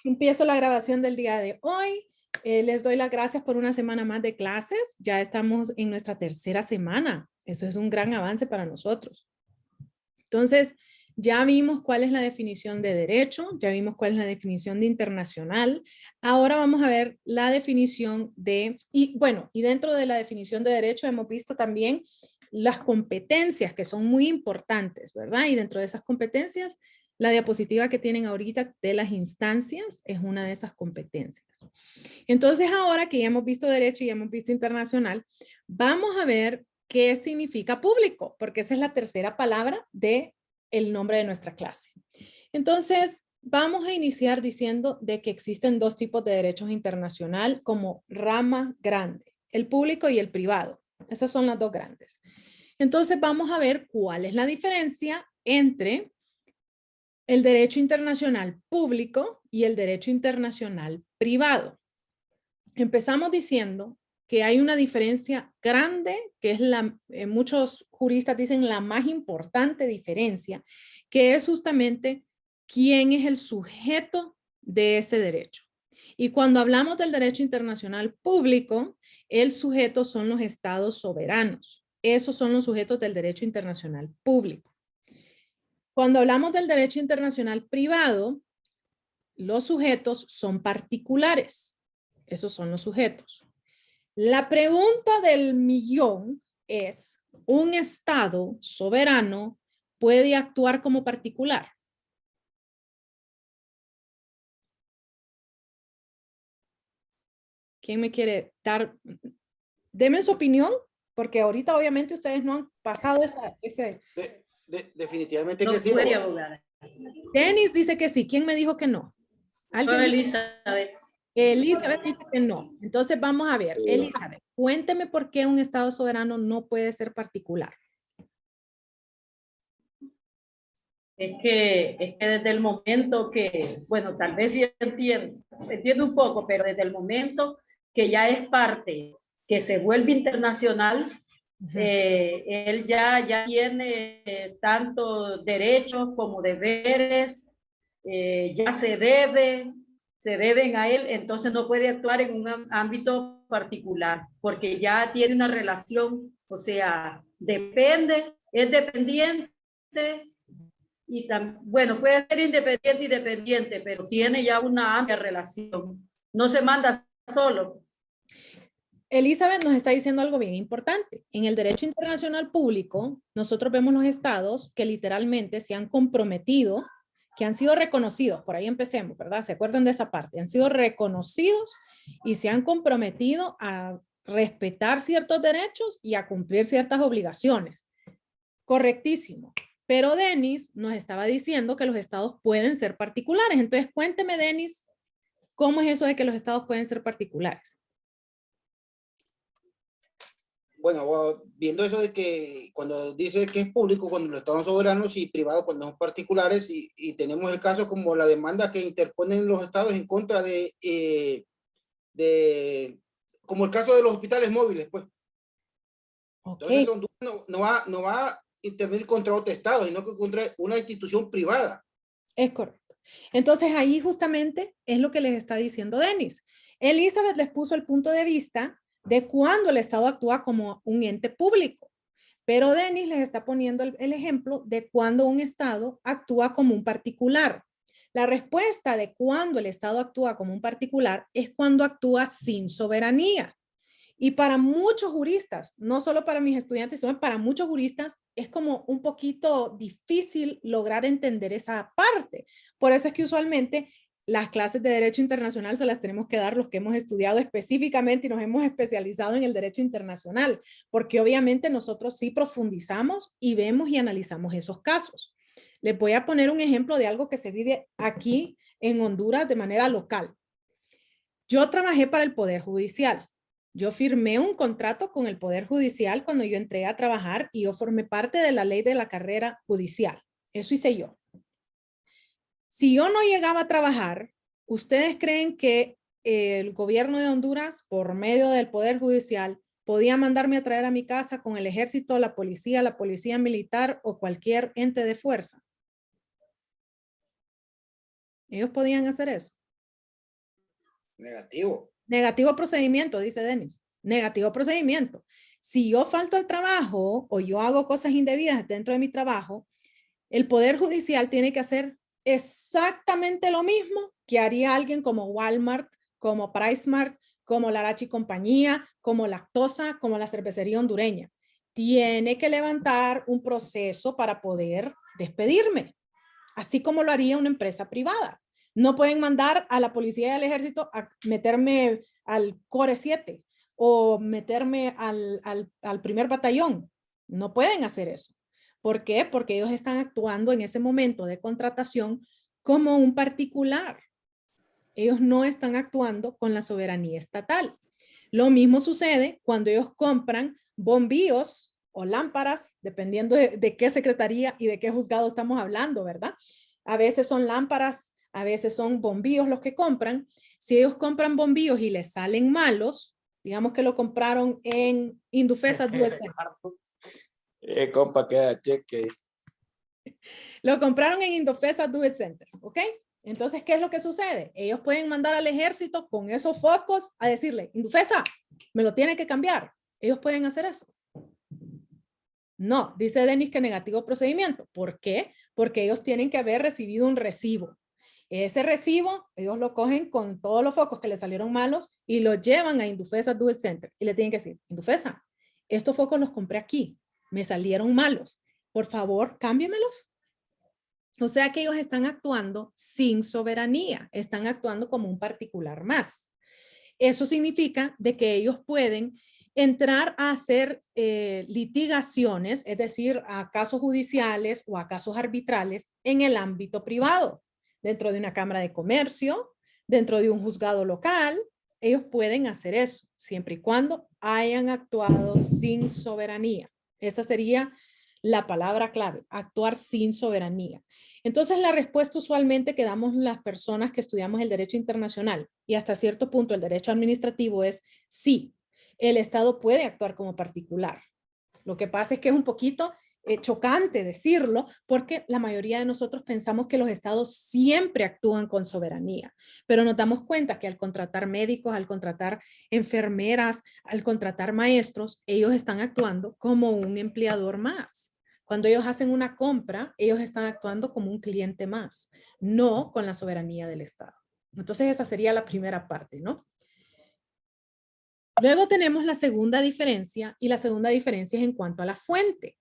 Empiezo la grabación del día de hoy. Les doy las gracias por una semana más de clases. Ya estamos en nuestra tercera semana. Eso es un gran avance para nosotros. Entonces, ya vimos cuál es la definición de derecho, ya vimos cuál es la definición de internacional. Ahora vamos a ver la definición de, y dentro de la definición de derecho hemos visto también las competencias que son muy importantes, ¿verdad? Y dentro de esas competencias, la diapositiva que tienen ahorita de las instancias es una de esas competencias. Entonces, ahora que ya hemos visto derecho y ya hemos visto internacional, vamos a ver qué significa público, porque esa es la tercera palabra de el nombre de nuestra clase. Entonces, vamos a iniciar diciendo de que existen dos tipos de derechos internacional como rama grande, el público y el privado. Esas son las dos grandes. Entonces, vamos a ver cuál es la diferencia entre el derecho internacional público y el derecho internacional privado. Empezamos diciendo que hay una diferencia grande, que es muchos juristas dicen la más importante diferencia, que es justamente quién es el sujeto de ese derecho. Y cuando hablamos del derecho internacional público, el sujeto son los estados soberanos. Esos son los sujetos del derecho internacional público. Cuando hablamos del derecho internacional privado, los sujetos son particulares. Esos son los sujetos. La pregunta del millón es, ¿un estado soberano puede actuar como particular? ¿Quién me quiere dar? Deme su opinión, porque ahorita obviamente ustedes no han pasado ese... Definitivamente No que sí. puede, abogada. Denis dice que sí. ¿Quién me dijo que no? ¿Alguien? Elizabeth. Elizabeth dice que no. Entonces vamos a ver. Elizabeth, cuénteme por qué un estado soberano no puede ser particular. Es que desde el momento que, bueno, tal vez sí entiendo un poco, pero desde el momento que ya es parte, que se vuelve internacional, él ya tiene tanto derechos como deberes, ya se deben a él, entonces no puede actuar en un ámbito particular, porque ya tiene una relación, o sea, es dependiente y bueno, puede ser independiente y dependiente, pero tiene ya una amplia relación. No se manda solo. Elizabeth nos está diciendo algo bien importante. En el derecho internacional público, nosotros vemos los estados que literalmente se han comprometido, que han sido reconocidos, por ahí empecemos, ¿verdad? ¿Se acuerdan de esa parte? Han sido reconocidos y se han comprometido a respetar ciertos derechos y a cumplir ciertas obligaciones. Correctísimo. Pero Denis nos estaba diciendo que los estados pueden ser particulares. Entonces, cuénteme, Denis, ¿cómo es eso de que los estados pueden ser particulares? Bueno, viendo eso de que cuando dice que es público, cuando los estados son soberanos y privados cuando son particulares, y tenemos el caso como la demanda que interponen los estados en contra como el caso de los hospitales móviles, pues. Okay. Entonces Honduras no va a intervenir contra otro estado, sino que contra una institución privada. Es correcto. Entonces ahí justamente es lo que les está diciendo Denis. Elizabeth les puso el punto de vista de cuando el Estado actúa como un ente público, pero Denis les está poniendo el ejemplo de cuando un Estado actúa como un particular. La respuesta de cuando el Estado actúa como un particular es cuando actúa sin soberanía. Y para muchos juristas, no solo para mis estudiantes, sino para muchos juristas, es como un poquito difícil lograr entender esa parte. Por eso es que usualmente las clases de Derecho Internacional se las tenemos que dar los que hemos estudiado específicamente y nos hemos especializado en el Derecho Internacional, porque obviamente nosotros sí profundizamos y vemos y analizamos esos casos. Les voy a poner un ejemplo de algo que se vive aquí en Honduras de manera local. Yo trabajé para el Poder Judicial. Yo firmé un contrato con el Poder Judicial cuando yo entré a trabajar y yo formé parte de la ley de la carrera judicial. Eso hice yo. Si yo no llegaba a trabajar, ¿ustedes creen que el gobierno de Honduras, por medio del Poder Judicial, podía mandarme a traer a mi casa con el ejército, la policía militar o cualquier ente de fuerza? Ellos podían hacer eso. Negativo. Negativo procedimiento, dice Denis. Negativo procedimiento. Si yo falto al trabajo o yo hago cosas indebidas dentro de mi trabajo, el Poder Judicial tiene que hacer exactamente lo mismo que haría alguien como Walmart, como PriceMart, como la Arachi Compañía, como Lactosa, como la cervecería hondureña. Tiene que levantar un proceso para poder despedirme, así como lo haría una empresa privada. No pueden mandar a la policía y al ejército a meterme al Core 7 o meterme al primer batallón. No pueden hacer eso. ¿Por qué? Porque ellos están actuando en ese momento de contratación como un particular. Ellos no están actuando con la soberanía estatal. Lo mismo sucede cuando ellos compran bombillos o lámparas, dependiendo de qué secretaría y de qué juzgado estamos hablando, ¿verdad? A veces son lámparas, a veces son bombillos los que compran. Si ellos compran bombillos y les salen malos, digamos que lo compraron en Indufesa Dual Center. Compa, queda cheque. Lo compraron en Indofesa Do It Center, ¿ok? Entonces, ¿qué es lo que sucede? Ellos pueden mandar al ejército con esos focos a decirle, Indufesa, me lo tiene que cambiar. Ellos pueden hacer eso. No, dice Denis que negativo procedimiento. ¿Por qué? Porque ellos tienen que haber recibido un recibo. Ese recibo, ellos lo cogen con todos los focos que le salieron malos y lo llevan a Indufesa Do It Center. Y le tienen que decir, Indufesa, estos focos los compré aquí, me salieron malos. Por favor, cámbiemelos. O sea que ellos están actuando sin soberanía, están actuando como un particular más. Eso significa de que ellos pueden entrar a hacer litigaciones, es decir, a casos judiciales o a casos arbitrales en el ámbito privado, dentro de una cámara de comercio, dentro de un juzgado local. Ellos pueden hacer eso, siempre y cuando hayan actuado sin soberanía. Esa sería la palabra clave, actuar sin soberanía. Entonces, la respuesta usualmente que damos las personas que estudiamos el derecho internacional y hasta cierto punto el derecho administrativo es sí, el Estado puede actuar como particular. Lo que pasa es que es un poquito chocante decirlo porque la mayoría de nosotros pensamos que los estados siempre actúan con soberanía, pero nos damos cuenta que al contratar médicos, al contratar enfermeras, al contratar maestros, ellos están actuando como un empleador más. Cuando ellos hacen una compra, ellos están actuando como un cliente más, no con la soberanía del Estado. Entonces esa sería la primera parte, ¿no? Luego tenemos la segunda diferencia y la segunda diferencia es en cuanto a la fuente.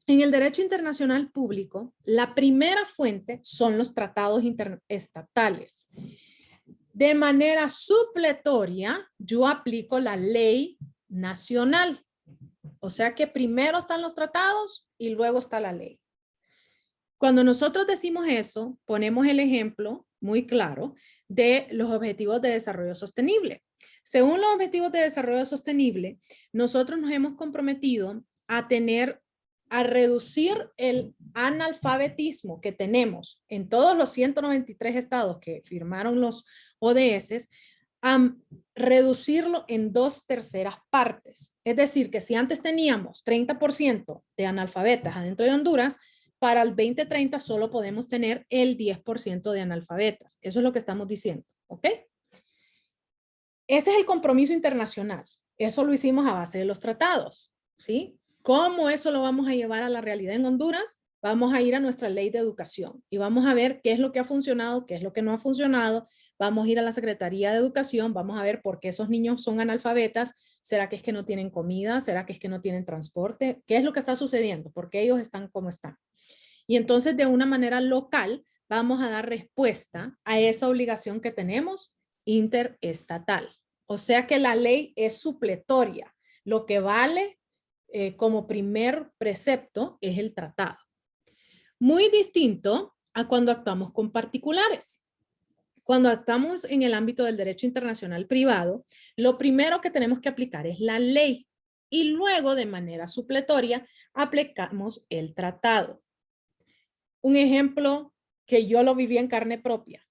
En el derecho internacional público, la primera fuente son los tratados estatales. De manera supletoria, yo aplico la ley nacional. O sea que primero están los tratados y luego está la ley. Cuando nosotros decimos eso, ponemos el ejemplo muy claro de los objetivos de desarrollo sostenible. Según los objetivos de desarrollo sostenible, nosotros nos hemos comprometido a reducir el analfabetismo que tenemos en todos los 193 estados que firmaron los ODS, a reducirlo en 2/3 partes. Es decir, que si antes teníamos 30% de analfabetas adentro de Honduras, para el 2030 solo podemos tener el 10% de analfabetas. Eso es lo que estamos diciendo, ¿ok? Ese es el compromiso internacional. Eso lo hicimos a base de los tratados, ¿sí? ¿Cómo eso lo vamos a llevar a la realidad en Honduras? Vamos a ir a nuestra ley de educación y vamos a ver qué es lo que ha funcionado, qué es lo que no ha funcionado. Vamos a ir a la Secretaría de Educación, vamos a ver por qué esos niños son analfabetas. ¿Será que es que no tienen comida? ¿Será que es que no tienen transporte? ¿Qué es lo que está sucediendo? ¿Por qué ellos están como están? Y entonces de una manera local vamos a dar respuesta a esa obligación que tenemos interestatal. O sea que la ley es supletoria. Lo que vale como primer precepto es el tratado. Muy distinto a cuando actuamos con particulares. Cuando actuamos en el ámbito del derecho internacional privado, lo primero que tenemos que aplicar es la ley y luego de manera supletoria aplicamos el tratado. Un ejemplo que yo lo viví en carne propia.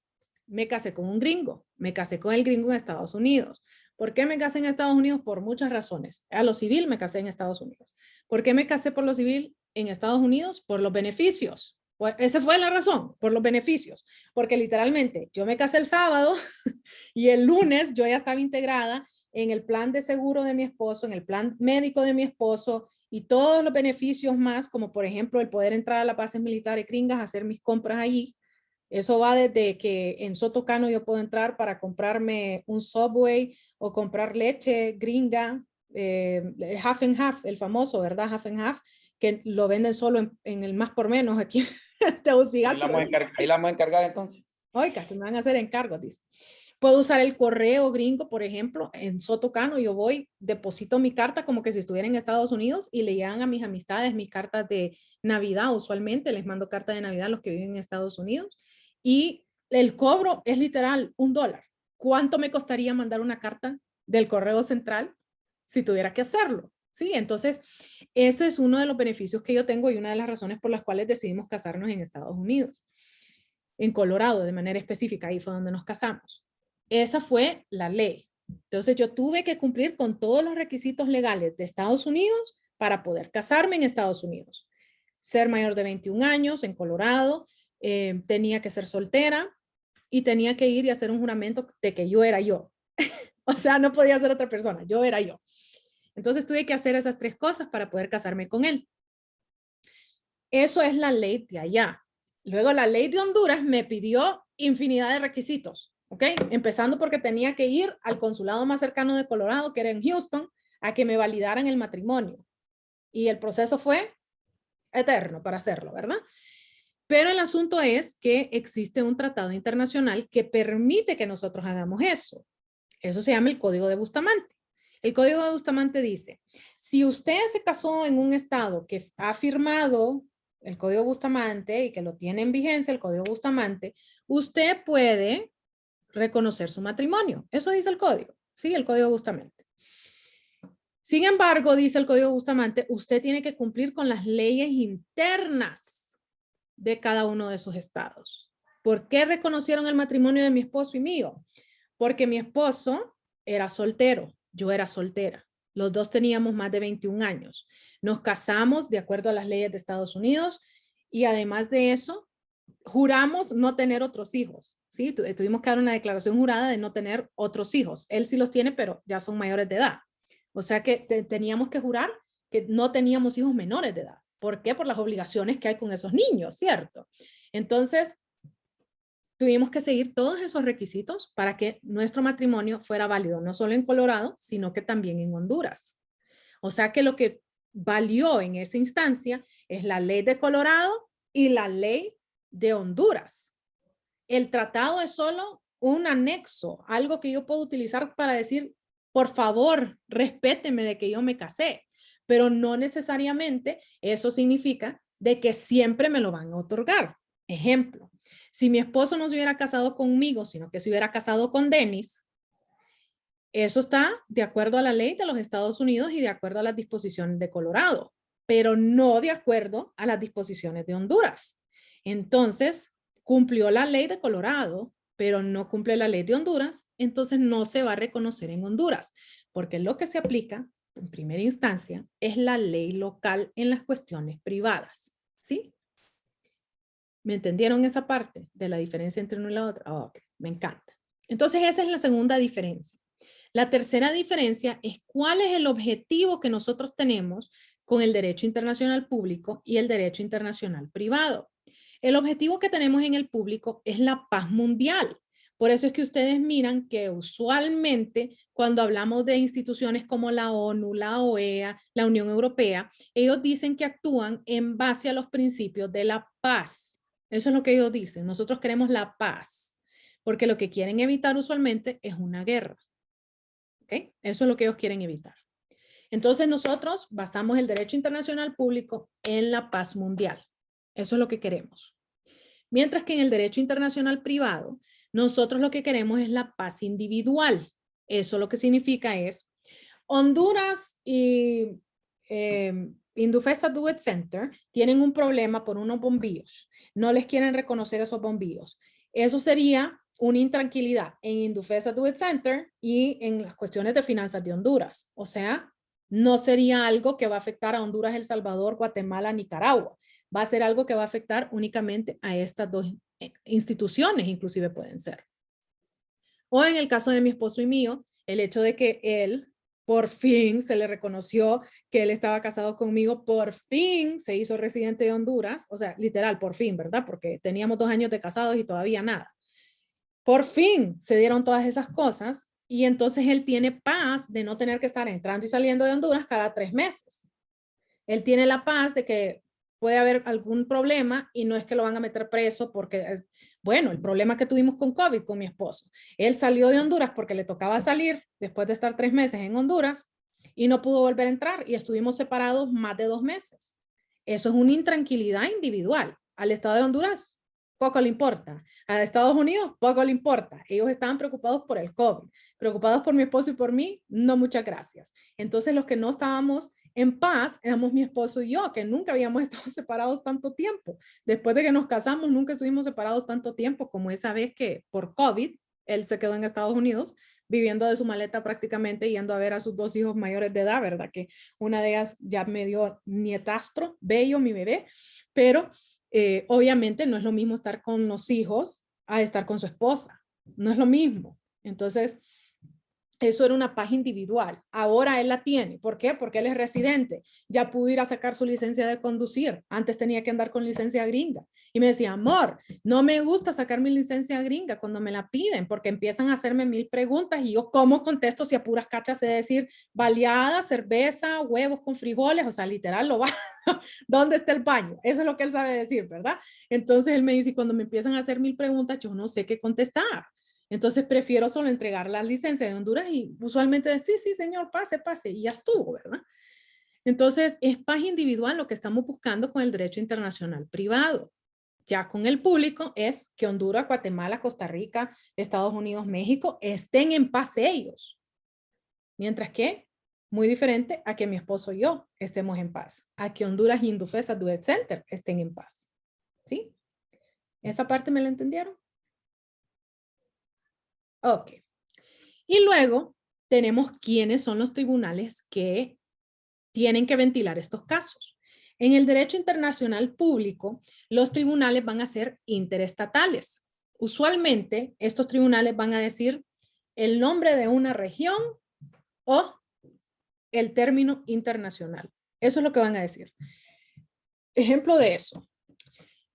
Me casé con un gringo, me casé con el gringo en Estados Unidos. ¿Por qué me casé en Estados Unidos? Por muchas razones. A lo civil me casé en Estados Unidos. ¿Por qué me casé por lo civil en Estados Unidos? Por los beneficios. Pues esa fue la razón, por los beneficios, porque literalmente yo me casé el sábado y el lunes yo ya estaba integrada en el plan de seguro de mi esposo, en el plan médico de mi esposo y todos los beneficios más, como por ejemplo el poder entrar a las bases militares gringas, hacer mis compras allí. Eso va desde que en Sotocano yo puedo entrar para comprarme un Subway o comprar leche gringa, half and half, el famoso, ¿verdad? Half and half, que lo venden solo en el más por menos aquí en Tegucigalpa. Ahí la vamos a encargar entonces. Oiga, que me van a hacer encargos, dice. Puedo usar el correo gringo, por ejemplo, en Sotocano yo voy, deposito mi carta como que si estuviera en Estados Unidos y le llegan a mis amistades mis cartas de Navidad. Usualmente les mando cartas de Navidad a los que viven en Estados Unidos y el cobro es literal $1. ¿Cuánto me costaría mandar una carta del correo central si tuviera que hacerlo? Sí, entonces ese es uno de los beneficios que yo tengo y una de las razones por las cuales decidimos casarnos en Estados Unidos. En Colorado, de manera específica, ahí fue donde nos casamos. Esa fue la ley. Entonces yo tuve que cumplir con todos los requisitos legales de Estados Unidos para poder casarme en Estados Unidos. Ser mayor de 21 años en Colorado, tenía que ser soltera y tenía que ir y hacer un juramento de que yo era yo. O sea, no podía ser otra persona, yo era yo. Entonces tuve que hacer esas 3 cosas para poder casarme con él. Eso es la ley de allá. Luego la ley de Honduras me pidió infinidad de requisitos, ¿ok? Empezando porque tenía que ir al consulado más cercano de Colorado, que era en Houston, a que me validaran el matrimonio. Y el proceso fue eterno para hacerlo, ¿verdad? Pero el asunto es que existe un tratado internacional que permite que nosotros hagamos eso. Eso se llama el Código de Bustamante. El Código de Bustamante dice, si usted se casó en un estado que ha firmado el Código Bustamante y que lo tiene en vigencia, el Código Bustamante, usted puede reconocer su matrimonio. Eso dice el código, ¿sí? El Código Bustamante. Sin embargo, dice el Código Bustamante, usted tiene que cumplir con las leyes internas de cada uno de sus estados. ¿Por qué reconocieron el matrimonio de mi esposo y mío? Porque mi esposo era soltero, yo era soltera. Los dos teníamos más de 21 años. Nos casamos de acuerdo a las leyes de Estados Unidos y además de eso, juramos no tener otros hijos. ¿Sí? Tuvimos que dar una declaración jurada de no tener otros hijos. Él sí los tiene, pero ya son mayores de edad. O sea que teníamos que jurar que no teníamos hijos menores de edad. ¿Por qué? Por las obligaciones que hay con esos niños, ¿cierto? Entonces, tuvimos que seguir todos esos requisitos para que nuestro matrimonio fuera válido, no solo en Colorado, sino que también en Honduras. O sea que lo que valió en esa instancia es la ley de Colorado y la ley de Honduras. El tratado es solo un anexo, algo que yo puedo utilizar para decir, por favor, respéteme de que yo me casé, pero no necesariamente eso significa de que siempre me lo van a otorgar. Ejemplo, si mi esposo no se hubiera casado conmigo, sino que se hubiera casado con Dennis, eso está de acuerdo a la ley de los Estados Unidos y de acuerdo a las disposiciones de Colorado, pero no de acuerdo a las disposiciones de Honduras. Entonces, cumplió la ley de Colorado, pero no cumple la ley de Honduras, entonces no se va a reconocer en Honduras, porque lo que se aplica en primera instancia es la ley local en las cuestiones privadas, ¿sí? ¿Me entendieron esa parte de la diferencia entre uno y la otra? Oh, okay. Me encanta. Entonces esa es la segunda diferencia. La tercera diferencia es cuál es el objetivo que nosotros tenemos con el derecho internacional público y el derecho internacional privado. El objetivo que tenemos en el público es la paz mundial. Por eso es que ustedes miran que usualmente cuando hablamos de instituciones como la ONU, la OEA, la Unión Europea, ellos dicen que actúan en base a los principios de la paz. Eso es lo que ellos dicen. Nosotros queremos la paz, porque lo que quieren evitar usualmente es una guerra. ¿Okay? Eso es lo que ellos quieren evitar. Entonces nosotros basamos el derecho internacional público en la paz mundial. Eso es lo que queremos. Mientras que en el derecho internacional privado, nosotros lo que queremos es la paz individual. Eso lo que significa es Honduras y Indufesa Do It Center tienen un problema por unos bombillos. No les quieren reconocer esos bombillos. Eso sería una intranquilidad en Indufesa Do It Center y en las cuestiones de finanzas de Honduras. O sea, no sería algo que va a afectar a Honduras, El Salvador, Guatemala, Nicaragua. va a ser algo que va a afectar únicamente a estas dos instituciones, inclusive pueden ser. O en el caso de mi esposo y mío, el hecho de que él por fin se le reconoció que él estaba casado conmigo, por fin se hizo residente de Honduras, o sea, literal, por fin, ¿verdad? Porque teníamos 2 años de casados y todavía nada. Por fin se dieron todas esas cosas y entonces él tiene paz de no tener que estar entrando y saliendo de Honduras cada 3 meses. Él tiene la paz de que puede haber algún problema y no es que lo van a meter preso porque, bueno, el problema que tuvimos con COVID con mi esposo. Él salió de Honduras porque le tocaba salir después de estar 3 meses en Honduras y no pudo volver a entrar y estuvimos separados más de 2 meses. Eso es una intranquilidad individual. Al Estado de Honduras poco le importa. A Estados Unidos poco le importa. Ellos estaban preocupados por el COVID. Preocupados por mi esposo y por mí, no, muchas gracias. Entonces los que no estábamos en paz éramos mi esposo y yo, que nunca habíamos estado separados tanto tiempo. Después de que nos casamos, nunca estuvimos separados tanto tiempo como esa vez que por COVID, él se quedó en Estados Unidos, viviendo de su maleta prácticamente, yendo a ver a sus 2 hijos mayores de edad, ¿verdad? Que una de ellas ya me dio nietastro, bello, mi bebé, pero obviamente no es lo mismo estar con los hijos a estar con su esposa. No es lo mismo. Entonces, eso era una paz individual. Ahora él la tiene. ¿Por qué? Porque él es residente. Ya pudo ir a sacar su licencia de conducir. Antes tenía que andar con licencia gringa. Y me decía, amor, no me gusta sacar mi licencia gringa cuando me la piden, porque empiezan a hacerme 1000 preguntas y yo, ¿cómo contesto si a puras cachas sé decir baleada, cerveza, huevos con frijoles? O sea, literal, lo va. ¿Dónde está el baño? Eso es lo que él sabe decir, ¿verdad? Entonces él me dice, cuando me empiezan a hacer 1000 preguntas, yo no sé qué contestar. Entonces prefiero solo entregar la licencia de Honduras y usualmente sí, sí, señor, pase, pase, y ya estuvo, ¿verdad? Entonces es paz individual lo que estamos buscando con el derecho internacional privado. Ya con el público es que Honduras, Guatemala, Costa Rica, Estados Unidos, México estén en paz ellos. Mientras que, muy diferente a que mi esposo y yo estemos en paz, a que Honduras y Indufesa Duet Center estén en paz. ¿Sí? ¿Esa parte me la entendieron? Ok. Y luego tenemos quiénes son los tribunales que tienen que ventilar estos casos. En el derecho internacional público, los tribunales van a ser interestatales. Usualmente, estos tribunales van a decir el nombre de una región o el término internacional. Eso es lo que van a decir. Ejemplo de eso,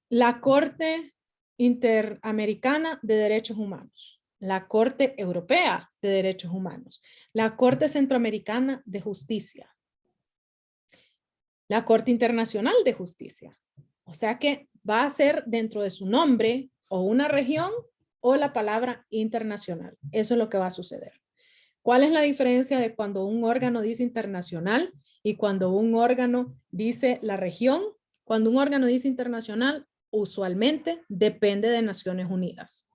la Corte Interamericana de Derechos Humanos, la Corte Europea de Derechos Humanos, la Corte Centroamericana de Justicia, la Corte Internacional de Justicia. O sea que va a ser dentro de su nombre o una región o la palabra internacional. Eso es lo que va a suceder. ¿Cuál es la diferencia de cuando un órgano dice internacional y cuando un órgano dice la región? Cuando un órgano dice internacional, usualmente depende de Naciones Unidas.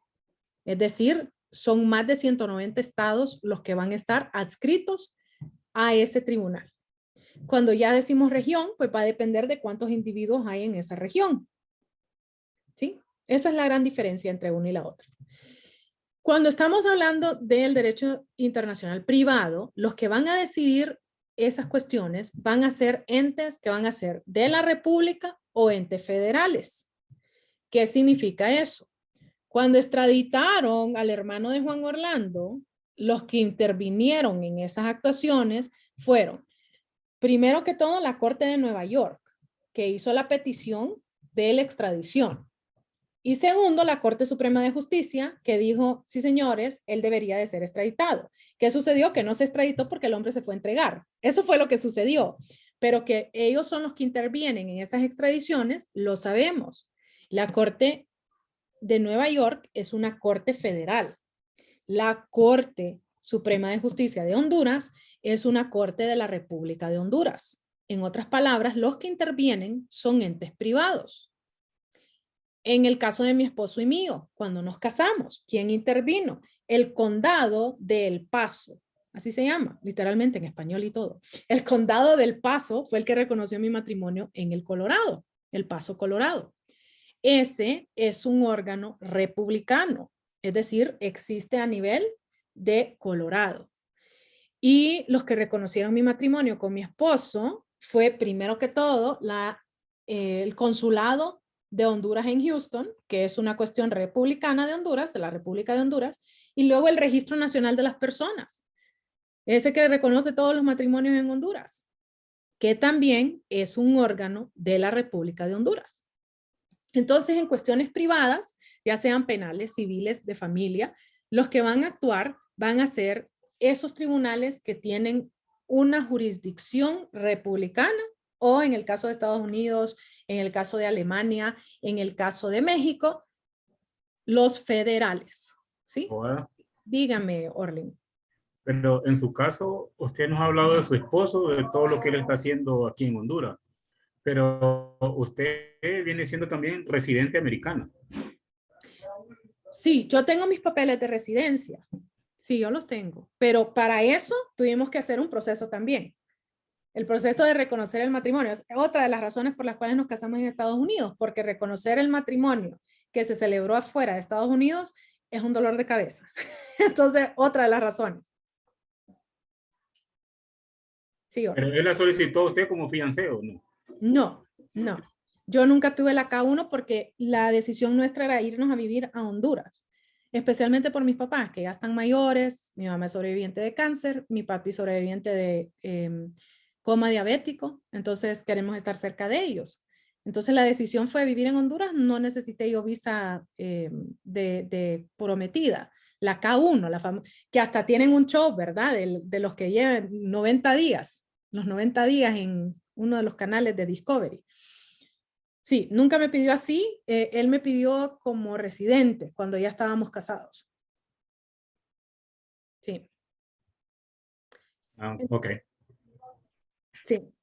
Es decir, son más de 190 estados los que van a estar adscritos a ese tribunal. Cuando ya decimos región, pues va a depender de cuántos individuos hay en esa región. ¿Sí? Esa es la gran diferencia entre una y la otra. Cuando estamos hablando del derecho internacional privado, los que van a decidir esas cuestiones van a ser entes que van a ser de la República o entes federales. ¿Qué significa eso? Cuando extraditaron al hermano de Juan Orlando, los que intervinieron en esas actuaciones fueron, primero que todo, la Corte de Nueva York, que hizo la petición de la extradición. Y segundo, la Corte Suprema de Justicia, que dijo, sí señores, él debería de ser extraditado. ¿Qué sucedió? Que no se extraditó porque el hombre se fue a entregar. Eso fue lo que sucedió. Pero que ellos son los que intervienen en esas extradiciones, lo sabemos. La Corte de Nueva York es una corte federal. La Corte Suprema de Justicia de Honduras es una corte de la República de Honduras. En otras palabras, los que intervienen son entes privados. En el caso de mi esposo y mío, cuando nos casamos, ¿quién intervino? El condado de El Paso, así se llama, literalmente en español y todo. El condado del Paso fue el que reconoció mi matrimonio en el Colorado, El Paso, Colorado. Ese es un órgano republicano, es decir, existe a nivel de Colorado. Y los que reconocieron mi matrimonio con mi esposo fue, primero que todo, la el consulado de Honduras en Houston, que es una cuestión republicana de Honduras, de la República de Honduras, y luego el Registro Nacional de las Personas, ese que reconoce todos los matrimonios en Honduras, que también es un órgano de la República de Honduras. Entonces, en cuestiones privadas, ya sean penales, civiles, de familia, los que van a actuar van a ser esos tribunales que tienen una jurisdicción republicana, o en el caso de Estados Unidos, en el caso de Alemania, en el caso de México, los federales, ¿sí? Abogada, Dígame, Orlin. pero en su caso, usted nos ha hablado de su esposo, de todo lo que él está haciendo aquí en Honduras, pero usted viene siendo también residente americana. Sí, yo tengo mis papeles de residencia. Sí, yo los tengo. Pero para eso tuvimos que hacer un proceso también. El proceso de reconocer el matrimonio es otra de las razones por las cuales nos casamos en Estados Unidos, porque reconocer el matrimonio que se celebró afuera de Estados Unidos es un dolor de cabeza. Entonces, otra de las razones. Sí, Pero él la solicitó a usted como fiancé, ¿o no? no, no. Yo nunca tuve la K1 porque la decisión nuestra era irnos a vivir a Honduras, especialmente por mis papás, que ya están mayores. Mi mamá es sobreviviente de cáncer, mi papi sobreviviente de coma diabético, entonces queremos estar cerca de ellos. Entonces la decisión fue vivir en Honduras, no necesité yo visa de prometida. La K1, que hasta tienen un show, ¿verdad? De los que llevan 90 días, los 90 días en uno de los canales de Discovery. Sí, nunca me pidió así, él me pidió como residente cuando ya estábamos casados. Sí. Ok. Sí.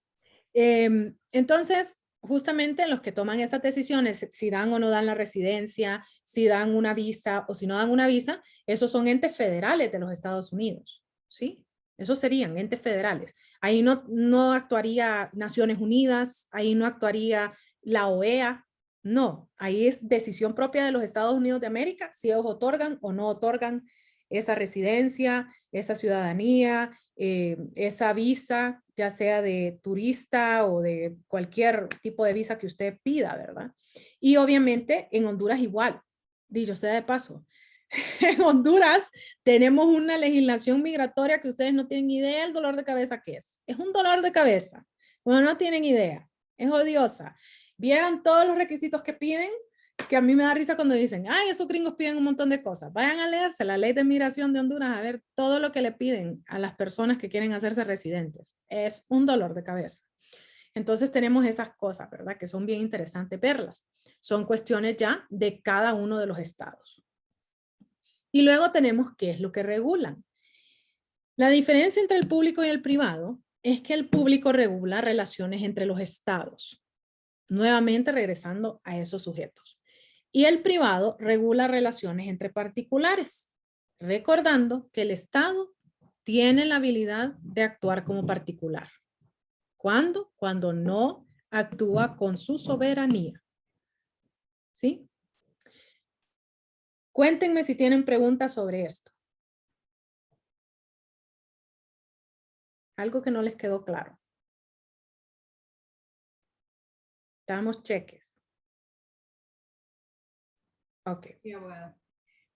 Entonces, justamente los que toman esas decisiones, si dan o no dan la residencia, si dan una visa o si no dan una visa, esos son entes federales de los Estados Unidos, ¿sí? Esos serían entes federales. Ahí no actuaría Naciones Unidas, ahí no actuaría la OEA, no. Ahí es decisión propia de los Estados Unidos de América si ellos otorgan o no otorgan esa residencia, esa ciudadanía, esa visa, ya sea de turista o de cualquier tipo de visa que usted pida, ¿verdad? Y obviamente en Honduras igual, dicho sea de paso. En Honduras tenemos una legislación migratoria que ustedes no tienen idea del dolor de cabeza que es. Es un dolor de cabeza. Bueno, no tienen idea. Es odiosa. Vieran todos los requisitos que piden, que a mí me da risa cuando dicen, ay, esos gringos piden un montón de cosas. Vayan a leerse la ley de migración de Honduras a ver todo lo que le piden a las personas que quieren hacerse residentes. Es un dolor de cabeza. Entonces tenemos esas cosas, ¿verdad? Que son bien interesantes verlas. Son cuestiones ya de cada uno de los estados. Y luego tenemos qué es lo que regulan. La diferencia entre el público y el privado es que el público regula relaciones entre los estados. Nuevamente regresando a esos sujetos. Y el privado regula relaciones entre particulares, recordando que el Estado tiene la habilidad de actuar como particular. ¿Cuándo? Cuando no actúa con su soberanía. ¿Sí? Cuéntenme si tienen preguntas sobre esto. Algo que no les quedó claro. Damos cheques. Ok. Sí, abogada.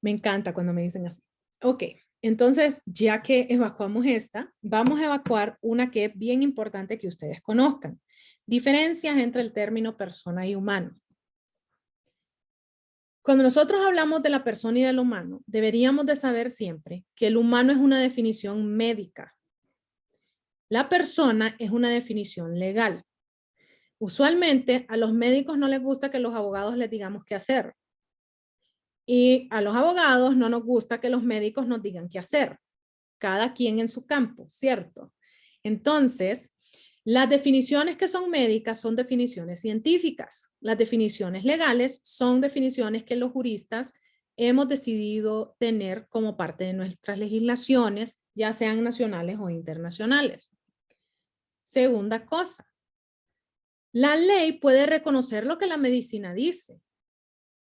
Me encanta cuando me dicen así. Ok, entonces ya que evacuamos esta, vamos a evacuar una que es bien importante que ustedes conozcan. Diferencias entre el término persona y humano. Cuando nosotros hablamos de la persona y del humano, deberíamos de saber siempre que el humano es una definición médica. La persona es una definición legal. Usualmente a los médicos no les gusta que los abogados les digamos qué hacer. Y a los abogados no nos gusta que los médicos nos digan qué hacer. Cada quien en su campo, ¿cierto? Entonces, las definiciones que son médicas son definiciones científicas. Las definiciones legales son definiciones que los juristas hemos decidido tener como parte de nuestras legislaciones, ya sean nacionales o internacionales. Segunda cosa, la ley puede reconocer lo que la medicina dice.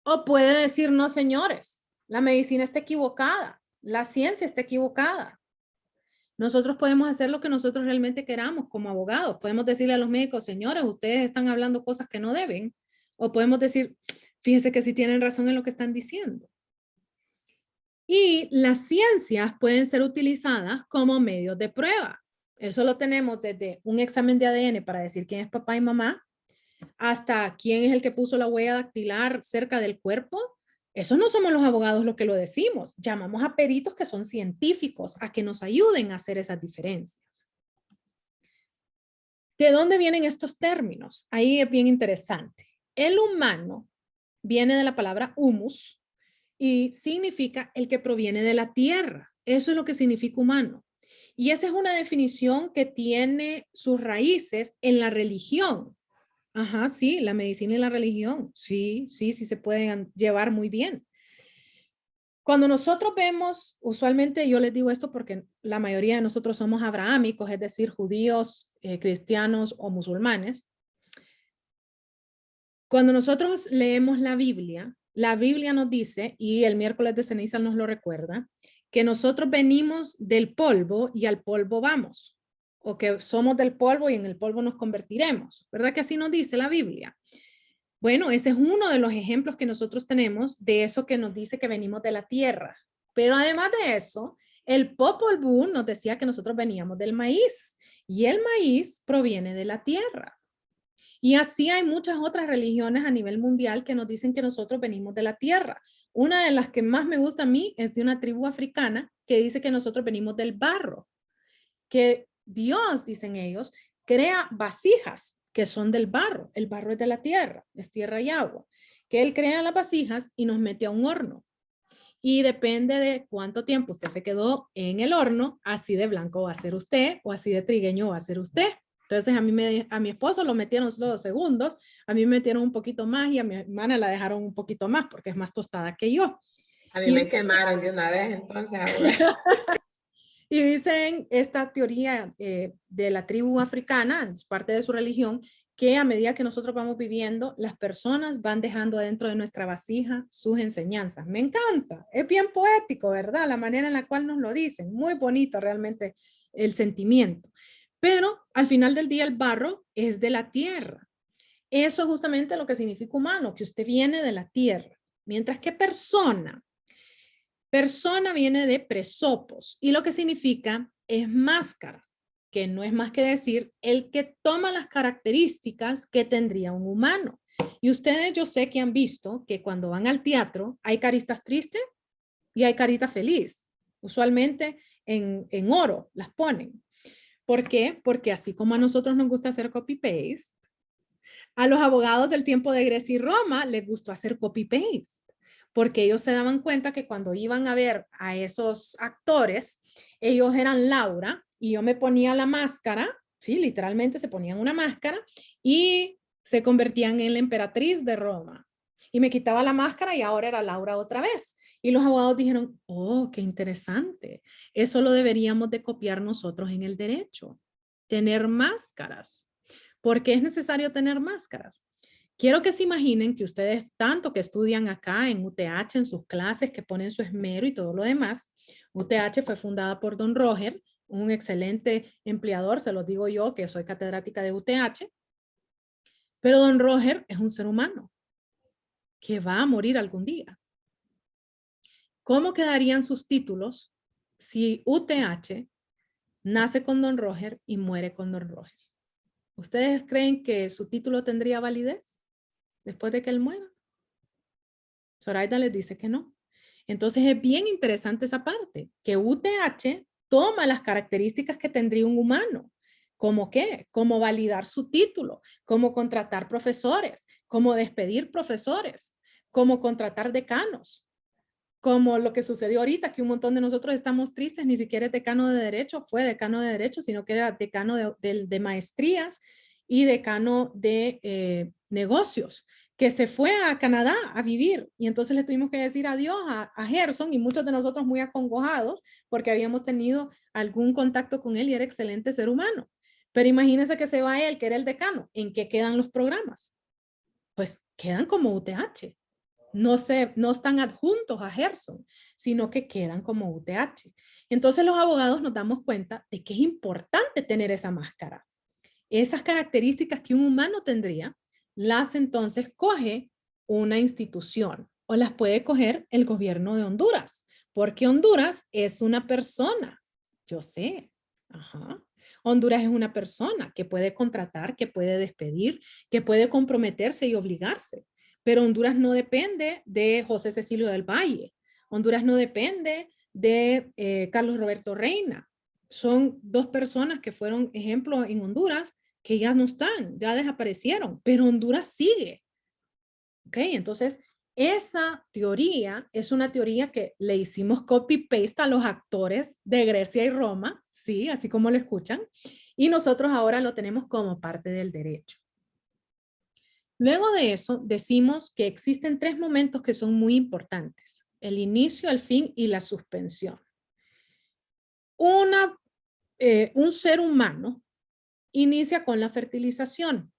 O puede decir, no, señores, la medicina está equivocada, la ciencia está equivocada. Nosotros podemos hacer lo que nosotros realmente queramos como abogados. Podemos decirle a los médicos, señores, ustedes están hablando cosas que no deben. O podemos decir, fíjense que sí tienen razón en lo que están diciendo. Y las ciencias pueden ser utilizadas como medios de prueba. Eso lo tenemos desde un examen de ADN para decir quién es papá y mamá, hasta quién es el que puso la huella dactilar cerca del cuerpo. Eso no somos los abogados los que lo decimos. Llamamos a peritos que son científicos a que nos ayuden a hacer esas diferencias. ¿De dónde vienen estos términos? Ahí es bien interesante. El humano viene de la palabra humus y significa el que proviene de la tierra. Eso es lo que significa humano. Y esa es una definición que tiene sus raíces en la religión. Ajá, sí, la medicina y la religión. Sí se pueden llevar muy bien. Cuando nosotros vemos, usualmente yo les digo esto porque la mayoría de nosotros somos abrahámicos, es decir, judíos, cristianos o musulmanes. Cuando nosotros leemos la Biblia nos dice, y el miércoles de ceniza nos lo recuerda, que nosotros venimos del polvo y al polvo vamos. O que somos del polvo y en el polvo nos convertiremos. ¿Verdad que así nos dice la Biblia? Bueno, ese es uno de los ejemplos que nosotros tenemos de eso que nos dice que venimos de la tierra. Pero además de eso, el Popol Vuh nos decía que nosotros veníamos del maíz y el maíz proviene de la tierra. Y así hay muchas otras religiones a nivel mundial que nos dicen que nosotros venimos de la tierra. Una de las que más me gusta a mí es de una tribu africana que dice que nosotros venimos del barro, que Dios, dicen ellos, crea vasijas que son del barro. El barro es de la tierra, es tierra y agua. Que Él crea las vasijas y nos mete a un horno. Y depende de cuánto tiempo usted se quedó en el horno, así de blanco va a ser usted o así de trigueño va a ser usted. Entonces a mi esposo lo metieron solo 2 segundos, a mí me metieron un poquito más y a mi hermana la dejaron un poquito más porque es más tostada que yo. A mí me quemaron de una vez, entonces. Y dicen esta teoría de la tribu africana, es parte de su religión, que a medida que nosotros vamos viviendo, las personas van dejando dentro de nuestra vasija sus enseñanzas. Me encanta, es bien poético, ¿verdad? La manera en la cual nos lo dicen, muy bonito realmente el sentimiento. Pero al final del día el barro es de la tierra. Eso es justamente lo que significa humano, que usted viene de la tierra. Mientras que persona viene de presopos y lo que significa es máscara, que no es más que decir el que toma las características que tendría un humano. Y ustedes yo sé que han visto que cuando van al teatro hay caritas tristes y hay carita feliz. Usualmente en oro las ponen. ¿Por qué? Porque así como a nosotros nos gusta hacer copy-paste, a los abogados del tiempo de Grecia y Roma les gustó hacer copy-paste. Porque ellos se daban cuenta que cuando iban a ver a esos actores, ellos eran Laura y yo me ponía la máscara, sí, literalmente se ponían una máscara y se convertían en la emperatriz de Roma. Y me quitaba la máscara y ahora era Laura otra vez. Y los abogados dijeron, oh, qué interesante. Eso lo deberíamos de copiar nosotros en el derecho. Tener máscaras. ¿Por qué es necesario tener máscaras? Quiero que se imaginen que ustedes tanto que estudian acá en UTH, en sus clases, que ponen su esmero y todo lo demás. UTH fue fundada por don Roger, un excelente empleador, se los digo yo que soy catedrática de UTH. Pero don Roger es un ser humano que va a morir algún día. ¿Cómo quedarían sus títulos si UTH nace con don Roger y muere con don Roger? ¿Ustedes creen que su título tendría validez después de que él muera? Zoraida les dice que no. Entonces es bien interesante esa parte, que UTH toma las características que tendría un humano. ¿Cómo qué? Cómo validar su título, cómo contratar profesores, cómo despedir profesores, cómo contratar decanos, como lo que sucedió ahorita, que un montón de nosotros estamos tristes, ni siquiera es decano de derecho, fue decano de derecho, sino que era decano de maestrías y decano de negocios, que se fue a Canadá a vivir. Y entonces le tuvimos que decir adiós a Gerson y muchos de nosotros muy acongojados porque habíamos tenido algún contacto con él y era excelente ser humano. Pero imagínense que se va él, que era el decano. ¿En qué quedan los programas? Pues quedan como UTH. no están adjuntos a Gerson, sino que quedan como UTH. Entonces los abogados nos damos cuenta de que es importante tener esa máscara. Esas características que un humano tendría, las entonces coge una institución o las puede coger el gobierno de Honduras, porque Honduras es una persona. Yo sé. Ajá. Honduras es una persona que puede contratar, que puede despedir, que puede comprometerse y obligarse. Pero Honduras no depende de José Cecilio del Valle. Honduras no depende de Carlos Roberto Reina. Son dos personas que fueron ejemplo en Honduras que ya no están, ya desaparecieron, pero Honduras sigue. ¿Ok? Entonces, esa teoría es una teoría que le hicimos copy-paste a los actores de Grecia y Roma, sí, así como lo escuchan, y nosotros ahora lo tenemos como parte del derecho. Luego de eso, decimos que existen 3 momentos que son muy importantes: el inicio, el fin y la suspensión. Un ser humano inicia con la fertilización.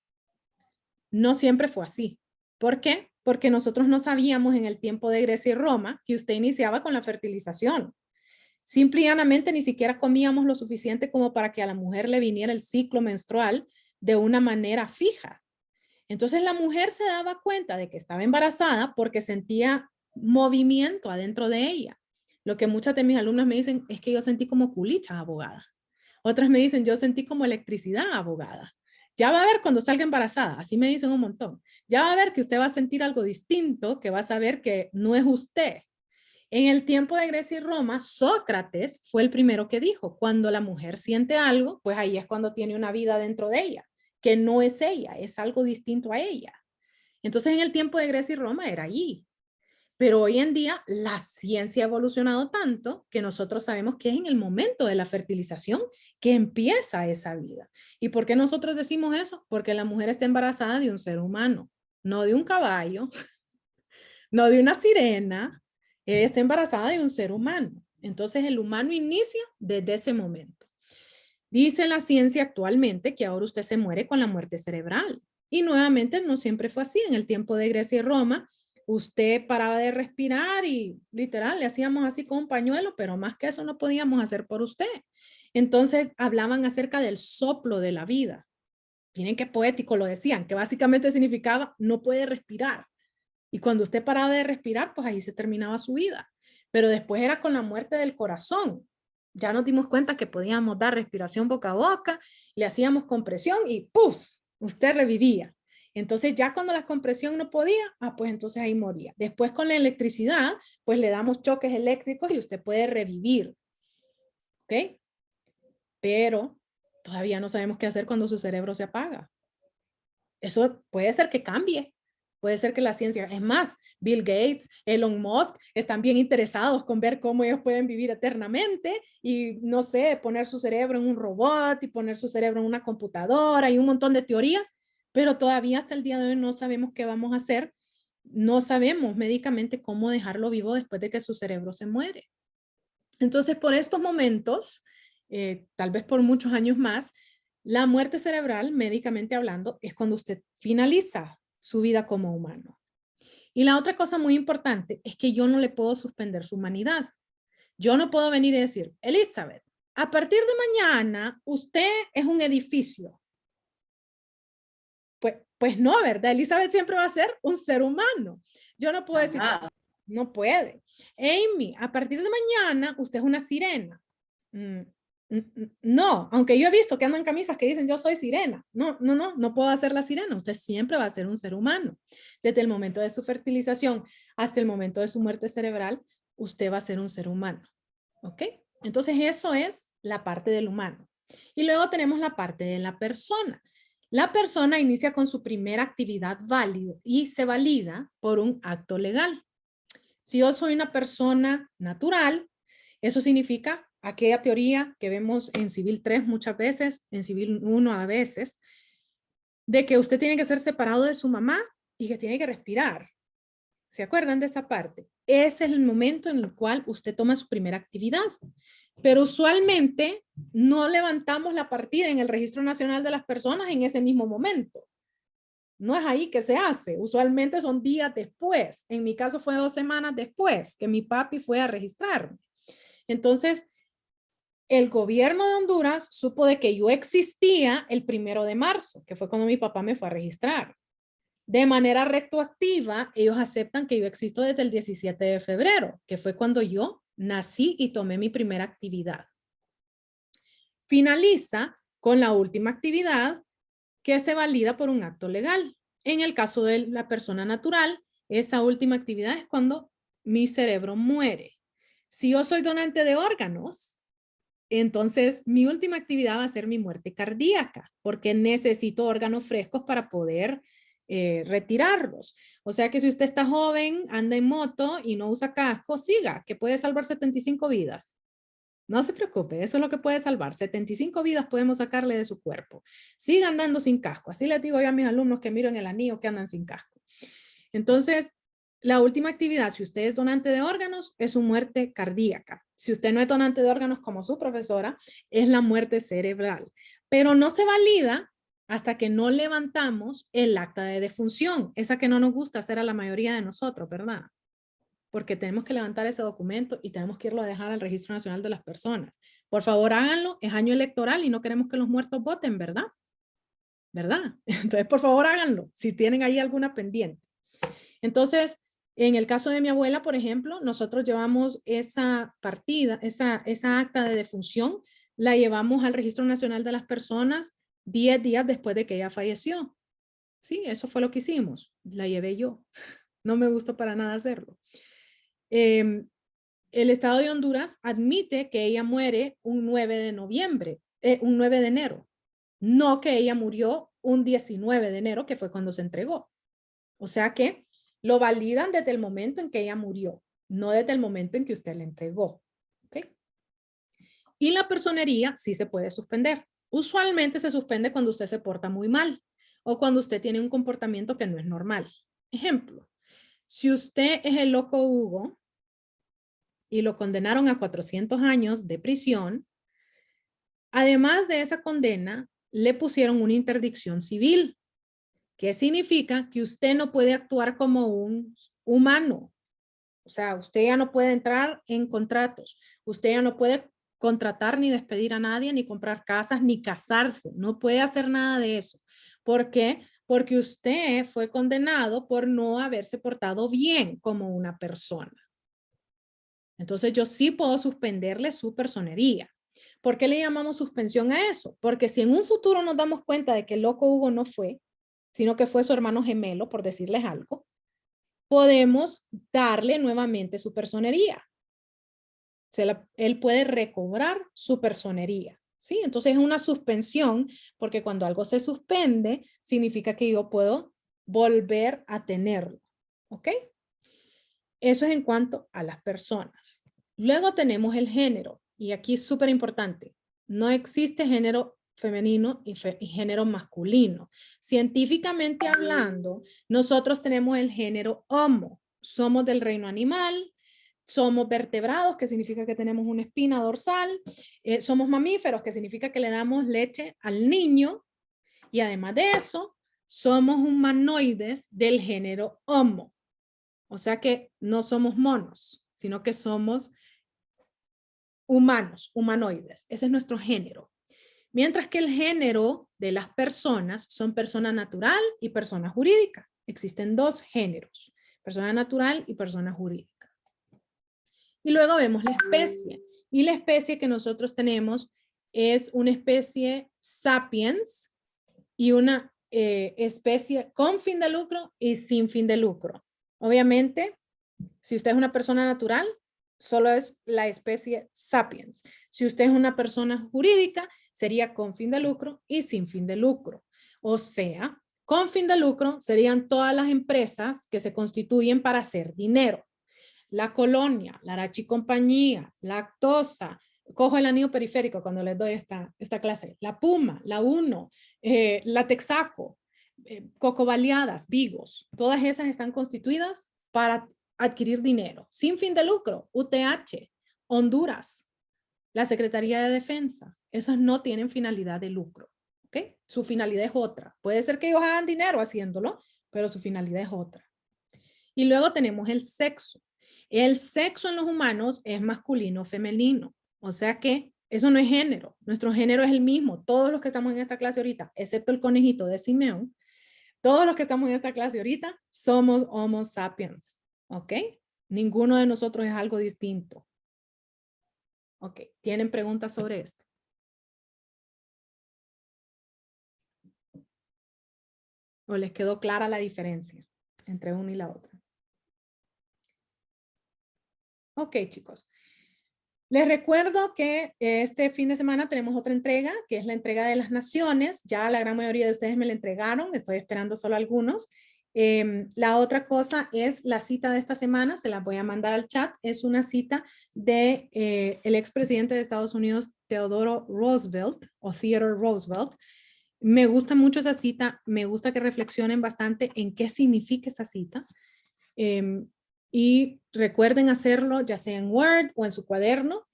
No siempre fue así. ¿Por qué? Porque nosotros no sabíamos en el tiempo de Grecia y Roma que usted iniciaba con la fertilización. Simple y llanamente ni siquiera comíamos lo suficiente como para que a la mujer le viniera el ciclo menstrual de una manera fija. Entonces la mujer se daba cuenta de que estaba embarazada porque sentía movimiento adentro de ella. Lo que muchas de mis alumnas me dicen es que yo sentí como culicha, abogada. Otras me dicen, yo sentí como electricidad, abogada. Ya va a ver cuando salga embarazada, así me dicen un montón. Ya va a ver que usted va a sentir algo distinto, que va a saber que no es usted. En el tiempo de Grecia y Roma, Sócrates fue el primero que dijo, cuando la mujer siente algo, pues ahí es cuando tiene una vida dentro de ella, que no es ella, es algo distinto a ella. Entonces en el tiempo de Grecia y Roma era allí. Pero hoy en día la ciencia ha evolucionado tanto que nosotros sabemos que es en el momento de la fertilización que empieza esa vida. ¿Y por qué nosotros decimos eso? Porque la mujer está embarazada de un ser humano, no de un caballo, no de una sirena, está embarazada de un ser humano. Entonces el humano inicia desde ese momento. Dice la ciencia actualmente que ahora usted se muere con la muerte cerebral. Y nuevamente no siempre fue así. En el tiempo de Grecia y Roma, usted paraba de respirar y literal le hacíamos así con un pañuelo, pero más que eso no podíamos hacer por usted. Entonces hablaban acerca del soplo de la vida. Miren qué poético lo decían, que básicamente significaba no puede respirar. Y cuando usted paraba de respirar, pues ahí se terminaba su vida. Pero después era con la muerte del corazón. Ya nos dimos cuenta que podíamos dar respiración boca a boca, le hacíamos compresión y ¡puf! Usted revivía. Entonces ya cuando la compresión no podía, pues entonces ahí moría. Después con la electricidad, pues le damos choques eléctricos y usted puede revivir. ¿Ok? Pero todavía no sabemos qué hacer cuando su cerebro se apaga. Eso puede ser que cambie. Puede ser que la ciencia, es más, Bill Gates, Elon Musk, están bien interesados con ver cómo ellos pueden vivir eternamente y, no sé, poner su cerebro en un robot y poner su cerebro en una computadora y un montón de teorías, pero todavía hasta el día de hoy no sabemos qué vamos a hacer. No sabemos médicamente cómo dejarlo vivo después de que su cerebro se muere. Entonces, por estos momentos, tal vez por muchos años más, la muerte cerebral, médicamente hablando, es cuando usted finaliza su vida como humano. Y la otra cosa muy importante es que yo no le puedo suspender su humanidad. Yo no puedo venir y decir, Elizabeth, a partir de mañana usted es un edificio. Pues no, ¿verdad? Elizabeth siempre va a ser un ser humano. Yo no puedo decir, no puede. Amy, a partir de mañana usted es una sirena. No, aunque yo he visto que andan camisas que dicen yo soy sirena. No puedo hacer la sirena. Usted siempre va a ser un ser humano. Desde el momento de su fertilización hasta el momento de su muerte cerebral, usted va a ser un ser humano. ¿Ok? Entonces eso es la parte del humano. Y luego tenemos la parte de la persona. La persona inicia con su primera actividad válida y se valida por un acto legal. Si yo soy una persona natural, eso significa aquella teoría que vemos en Civil 3 muchas veces, en Civil 1 a veces, de que usted tiene que ser separado de su mamá y que tiene que respirar. ¿Se acuerdan de esa parte? Ese es el momento en el cual usted toma su primera actividad. Pero usualmente no levantamos la partida en el Registro Nacional de las Personas en ese mismo momento. No es ahí que se hace. Usualmente son días después. En mi caso fue 2 semanas después que mi papi fue a registrarme. Entonces, el gobierno de Honduras supo de que yo existía el 1 de marzo, que fue cuando mi papá me fue a registrar. De manera retroactiva, ellos aceptan que yo existo desde el 17 de febrero, que fue cuando yo nací y tomé mi primera actividad. Finaliza con la última actividad que se valida por un acto legal. En el caso de la persona natural, esa última actividad es cuando mi cerebro muere. Si yo soy donante de órganos, entonces mi última actividad va a ser mi muerte cardíaca, porque necesito órganos frescos para poder retirarlos. O sea que si usted está joven, anda en moto y no usa casco, siga, que puede salvar 75 vidas. No se preocupe, eso es lo que puede salvar. 75 vidas podemos sacarle de su cuerpo. Siga andando sin casco. Así les digo yo a mis alumnos que miren el anillo que andan sin casco. Entonces, la última actividad, si usted es donante de órganos, es su muerte cardíaca. Si usted no es donante de órganos como su profesora, es la muerte cerebral. Pero no se valida hasta que no levantamos el acta de defunción, esa que no nos gusta hacer a la mayoría de nosotros, ¿verdad? Porque tenemos que levantar ese documento y tenemos que irlo a dejar al Registro Nacional de las Personas. Por favor, háganlo, es año electoral y no queremos que los muertos voten, ¿verdad? ¿Verdad? Entonces, por favor, háganlo, si tienen ahí alguna pendiente. Entonces, en el caso de mi abuela, por ejemplo, nosotros llevamos esa partida, esa acta de defunción, la llevamos al Registro Nacional de las Personas 10 días después de que ella falleció. Sí, eso fue lo que hicimos. La llevé yo. No me gustó para nada hacerlo. El Estado de Honduras admite que ella muere un 9 de noviembre, un 9 de enero. No que ella murió un 19 de enero, que fue cuando se entregó. O sea que lo validan desde el momento en que ella murió, no desde el momento en que usted le entregó. ¿Okay? Y la personería sí se puede suspender. Usualmente se suspende cuando usted se porta muy mal o cuando usted tiene un comportamiento que no es normal. Ejemplo, si usted es el loco Hugo y lo condenaron a 400 años de prisión, además de esa condena, le pusieron una interdicción civil, que significa que usted no puede actuar como un humano. O sea, usted ya no puede entrar en contratos, usted ya no puede contratar ni despedir a nadie, ni comprar casas, ni casarse, no puede hacer nada de eso. ¿Por qué? Porque usted fue condenado por no haberse portado bien como una persona. Entonces yo sí puedo suspenderle su personería. ¿Por qué le llamamos suspensión a eso? Porque si en un futuro nos damos cuenta de que el loco Hugo no fue, sino que fue su hermano gemelo, por decirles algo, podemos darle nuevamente su personería. Él puede recobrar su personería. ¿Sí? Entonces es una suspensión, porque cuando algo se suspende, significa que yo puedo volver a tenerlo. ¿Ok? Eso es en cuanto a las personas. Luego tenemos el género, y aquí es súper importante. No existe género femenino y género masculino. Científicamente hablando, nosotros tenemos el género Homo. Somos del reino animal, somos vertebrados, que significa que tenemos una espina dorsal, somos mamíferos, que significa que le damos leche al niño, y además de eso, somos humanoides del género Homo. O sea que no somos monos, sino que somos humanos, humanoides. Ese es nuestro género. Mientras que el género de las personas son persona natural y persona jurídica. Existen dos géneros, persona natural y persona jurídica. Y luego vemos la especie. Y la especie que nosotros tenemos es una especie sapiens y una especie con fin de lucro y sin fin de lucro. Obviamente, si usted es una persona natural, solo es la especie sapiens. Si usted es una persona jurídica, sería con fin de lucro y sin fin de lucro. O sea, con fin de lucro serían todas las empresas que se constituyen para hacer dinero. La Colonia, la Arachi Compañía, Lactosa, cojo el anillo periférico cuando les doy esta clase, la Puma, la Uno, la Texaco, Coco Baleadas, Vigos, todas esas están constituidas para adquirir dinero, sin fin de lucro. UTH, Honduras, la Secretaría de Defensa, esas no tienen finalidad de lucro. ¿Ok? ¿ok? Su finalidad es otra. Puede ser que ellos hagan dinero haciéndolo, pero su finalidad es otra. Y luego tenemos el sexo. El sexo en los humanos es masculino o femenino. O sea que eso no es género. Nuestro género es el mismo. Todos los que estamos en esta clase ahorita, excepto el conejito de Simeón, todos los que estamos en esta clase ahorita somos Homo sapiens. ¿Ok? Ninguno de nosotros es algo distinto. Ok. ¿Tienen preguntas sobre esto? ¿O les quedó clara la diferencia entre una y la otra? Ok, chicos. Les recuerdo que este fin de semana tenemos otra entrega, que es la entrega de las naciones. Ya la gran mayoría de ustedes me la entregaron, estoy esperando solo algunos. La otra cosa es la cita de esta semana, se la voy a mandar al chat. Es una cita de el expresidente de Estados Unidos, Theodore Roosevelt, o Theodore Roosevelt. Me gusta mucho esa cita, me gusta que reflexionen bastante en qué significa esa cita. Y recuerden hacerlo ya sea en Word o en su cuaderno.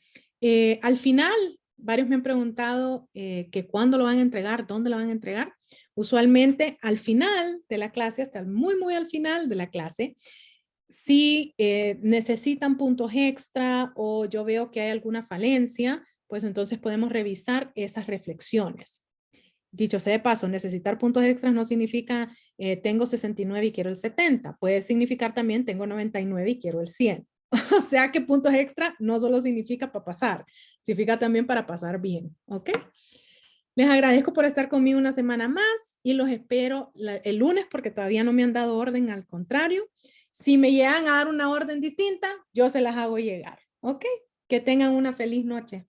Al final, varios me han preguntado que cuándo lo van a entregar, dónde lo van a entregar. Usualmente al final de la clase, hasta muy al final de la clase, si necesitan puntos extra o yo veo que hay alguna falencia, pues entonces podemos revisar esas reflexiones. Dicho sea de paso, necesitar puntos extras no significa tengo 69 y quiero el 70. Puede significar también tengo 99 y quiero el 100. O sea que puntos extra no solo significa para pasar, significa también para pasar bien. ¿Ok? Les agradezco por estar conmigo una semana más y los espero el lunes porque todavía no me han dado orden, al contrario. Si me llegan a dar una orden distinta, yo se las hago llegar. ¿Ok? Que tengan una feliz noche.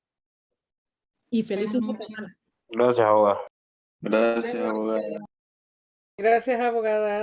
Y feliz fin de semana. Gracias, abogado. Gracias, abogado. Gracias, abogada.